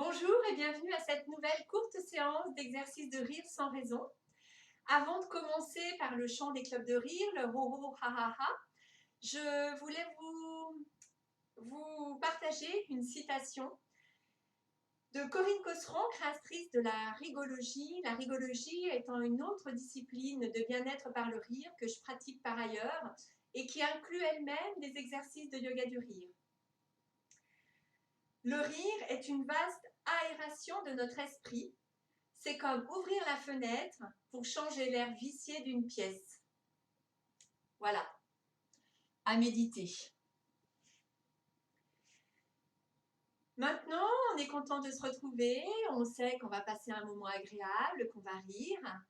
Bonjour et bienvenue à cette nouvelle courte séance d'exercice de rire sans raison. Avant de commencer par le chant des clubs de rire, le ho ho ha ha ha, je voulais vous partager une citation de Corinne Cosseron, créatrice de la rigologie étant une autre discipline de bien-être par le rire que je pratique par ailleurs et qui inclut elle-même des exercices de yoga du rire. Le rire est une vaste aération de notre esprit. C'est comme ouvrir la fenêtre pour changer l'air vicié d'une pièce. Voilà, à méditer. Maintenant, on est content de se retrouver, on sait qu'on va passer un moment agréable, qu'on va rire.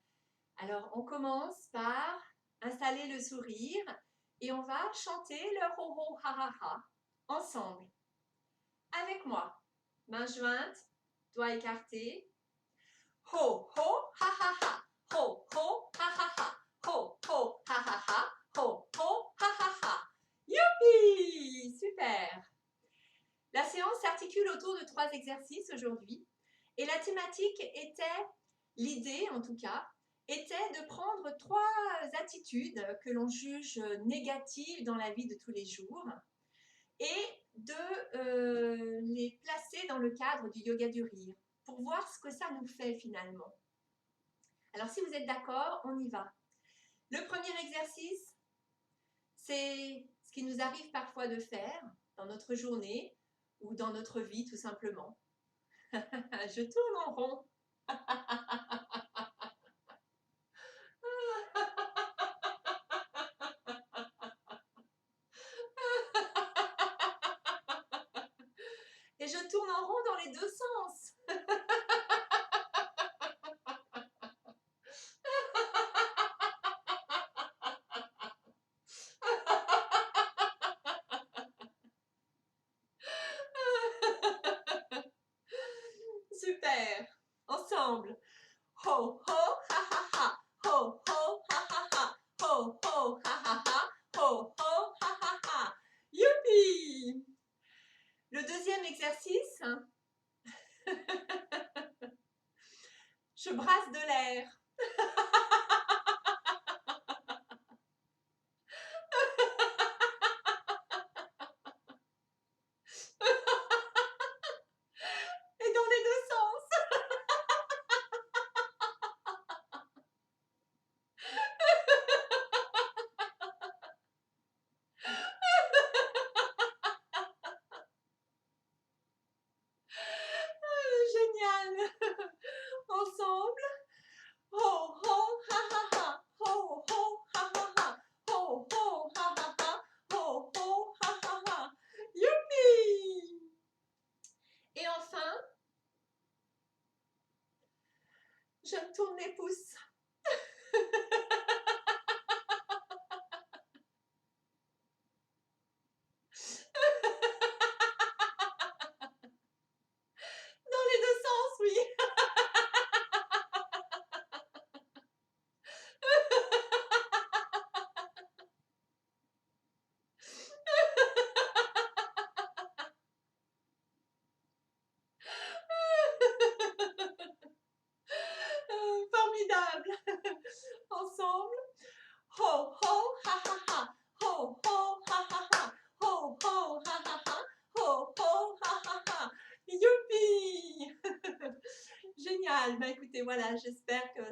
Alors, on commence par installer le sourire et on va chanter le ho ho ha ha ha ensemble. Avec moi, main jointe, doigts écartés. Ho ho ha ha ha, ho ho ha ha ha, ho ho ha ha ha, ho ho ha ha ha. Youpi! Super! La séance s'articule autour de 3 exercices aujourd'hui et la thématique était, l'idée en tout cas, était de prendre 3 attitudes que l'on juge négatives dans la vie de tous les jours et de les placer dans le cadre du yoga du rire pour voir ce que ça nous fait finalement. Alors si vous êtes d'accord, on y va. Le premier exercice, c'est ce qui nous arrive parfois de faire dans notre journée ou dans notre vie tout simplement. Je tourne en rond. Et je tourne en rond dans les deux sens. Super. Ensemble. Ho ho ha ha ha. Ho ho ha ha ha. Ho ho ha ha ha. Ho ho ha ha ha. Youpi! Le deuxième exercice, je brasse de l'air. Et dans les deux sens. Génial. Ensemble. Ho ho ha ha ha. Ho ho ha ha ha. Ho ho ha ha ha. Ho ho ha ha ha. Youpi! Et enfin, je me tourne les pouces. Dans les deux sens, oui. Formidable. Ensemble. Ho ho ha ha ha. Ho ho ha ha ha. Ho ho ha ha ha. Ho ho ha ha ha. Youpi! Génial. Bah écoutez, voilà, j'espère que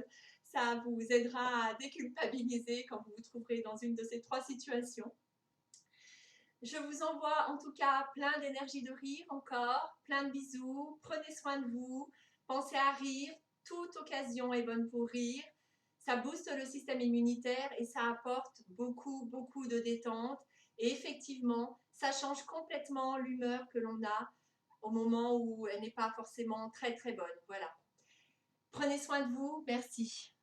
ça vous aidera à déculpabiliser quand vous vous trouverez dans une de ces 3 situations. Je vous envoie en tout cas plein d'énergie de rire encore, plein de bisous, prenez soin de vous, pensez à rire, toute occasion est bonne pour rire, ça booste le système immunitaire et ça apporte beaucoup de détente et effectivement, ça change complètement l'humeur que l'on a au moment où elle n'est pas forcément très bonne. Voilà. Prenez soin de vous, merci.